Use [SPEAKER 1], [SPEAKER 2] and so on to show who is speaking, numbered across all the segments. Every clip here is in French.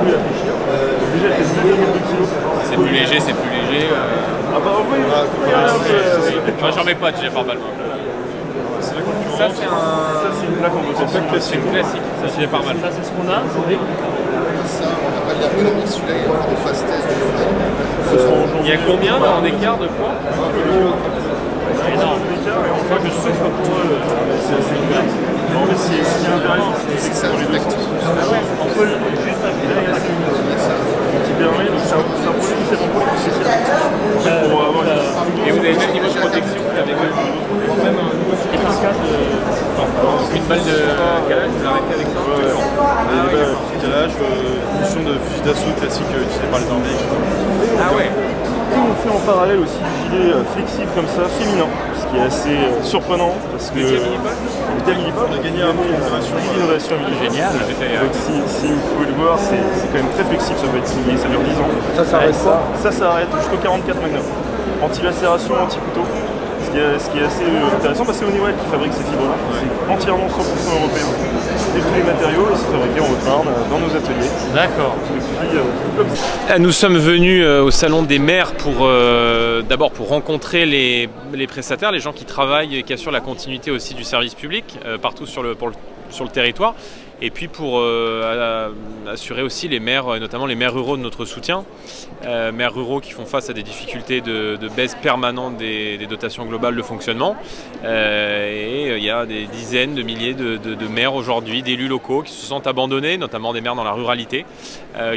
[SPEAKER 1] plus réfléchir. Déjà, elle pèse 2,2 kg.
[SPEAKER 2] C'est plus léger, c'est plus léger.
[SPEAKER 1] Ah bah oui,
[SPEAKER 2] Enfin, j'en mets pas déjà par balle.
[SPEAKER 1] c'est la concurrence.
[SPEAKER 2] Ça, c'est
[SPEAKER 1] une plaque en deux classique.
[SPEAKER 2] c'est une classique. Ça, c'est pas mal.
[SPEAKER 3] Ça, c'est ce qu'on a.
[SPEAKER 4] Ça, on n'a pas l'ergonomie, celui-là, il y a encore de phase test de frein.
[SPEAKER 2] Il y a combien en écart de poids?
[SPEAKER 1] C'est énorme. On voit que je souffre pour eux. C'est assez ouvert. Non, mais ce qui est intéressant, c'est que ça pour les deux sens. On peut juste appuyer là, qui permet, c'est un produit qui s'est employé pour avoir
[SPEAKER 2] Et vous avez le même niveau de protection qu'avec même un nouveau une balle de calage, vous l'arrêtez avec ça?
[SPEAKER 1] calage, fonction de fusil d'assaut classique utilisé par les armées.
[SPEAKER 2] Ah ouais.
[SPEAKER 1] Et on fait en parallèle aussi du gilet flexible comme ça, féminin, ce qui est assez surprenant parce que on a gagné un prix d'innovation.
[SPEAKER 2] Génial.
[SPEAKER 1] Donc si vous pouvez le voir, c'est quand même très flexible, ça peut être plié, ça dure 10 ans.
[SPEAKER 4] Ça s'arrête ça?
[SPEAKER 1] Ça s'arrête jusqu'au 44 Magnum. Anti-lacération, anti-couteau. Ce qui est assez intéressant parce que c'est Honeywell qui fabrique ces fibres-là. C'est entièrement 100% européen. Et tous les matériaux, ils sont fabriqués en Haute-Marne, dans nos ateliers.
[SPEAKER 2] D'accord. Nous sommes venus au Salon des maires pour d'abord pour rencontrer les prestataires, les gens qui travaillent et qui assurent la continuité aussi du service public partout sur le territoire. Et puis pour assurer aussi les maires, notamment les maires ruraux de notre soutien, maires ruraux qui font face à des difficultés de baisse permanente des dotations globales de fonctionnement. Et il y a des dizaines de milliers de maires aujourd'hui, d'élus locaux qui se sentent abandonnés, notamment des maires dans la ruralité,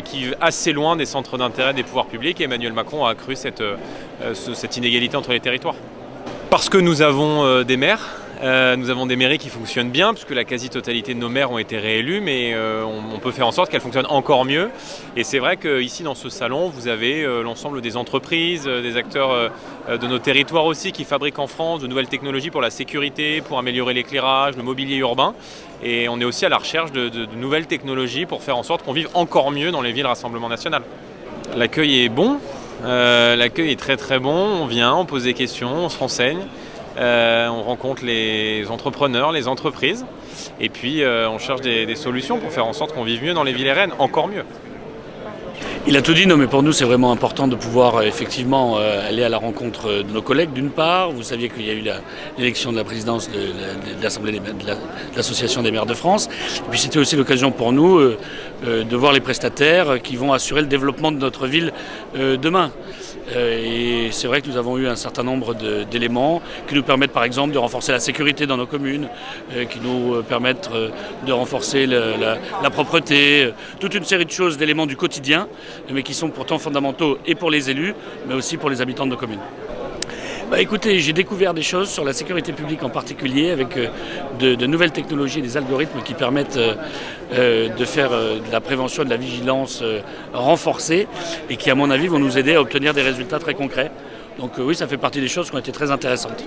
[SPEAKER 2] qui vivent assez loin des centres d'intérêt des pouvoirs publics. Et Emmanuel Macron a accru cette inégalité entre les territoires. Parce que nous avons des maires. Nous avons des mairies qui fonctionnent bien, puisque la quasi-totalité de nos maires ont été réélus, mais on peut faire en sorte qu'elles fonctionnent encore mieux. Et c'est vrai qu'ici, dans ce salon, vous avez l'ensemble des entreprises, des acteurs de nos territoires aussi, qui fabriquent en France de nouvelles technologies pour la sécurité, pour améliorer l'éclairage, le mobilier urbain. Et on est aussi à la recherche de nouvelles technologies pour faire en sorte qu'on vive encore mieux dans les villes Rassemblement National. L'accueil est bon, l'accueil est très très bon, on vient, on pose des questions, on se renseigne. On rencontre les entrepreneurs, les entreprises, et puis on cherche des solutions pour faire en sorte qu'on vive mieux dans les villes et rennes, encore mieux.
[SPEAKER 3] Il a tout dit, non, mais pour nous c'est vraiment important de pouvoir effectivement aller à la rencontre de nos collègues d'une part. Vous saviez qu'il y a eu l'élection de la présidence de l'Assemblée de l'Association des maires de France. Et puis c'était aussi l'occasion pour nous de voir les prestataires qui vont assurer le développement de notre ville demain. Et c'est vrai que nous avons eu un certain nombre d'éléments qui nous permettent par exemple de renforcer la sécurité dans nos communes, qui nous permettent de renforcer la propreté, toute une série de choses, d'éléments du quotidien, mais qui sont pourtant fondamentaux et pour les élus, mais aussi pour les habitants de nos communes. Bah écoutez, j'ai découvert des choses sur la sécurité publique en particulier, avec de nouvelles technologies et des algorithmes qui permettent de faire de la prévention et de la vigilance renforcée et qui, à mon avis, vont nous aider à obtenir des résultats très concrets. Donc oui, ça fait partie des choses qui ont été très intéressantes.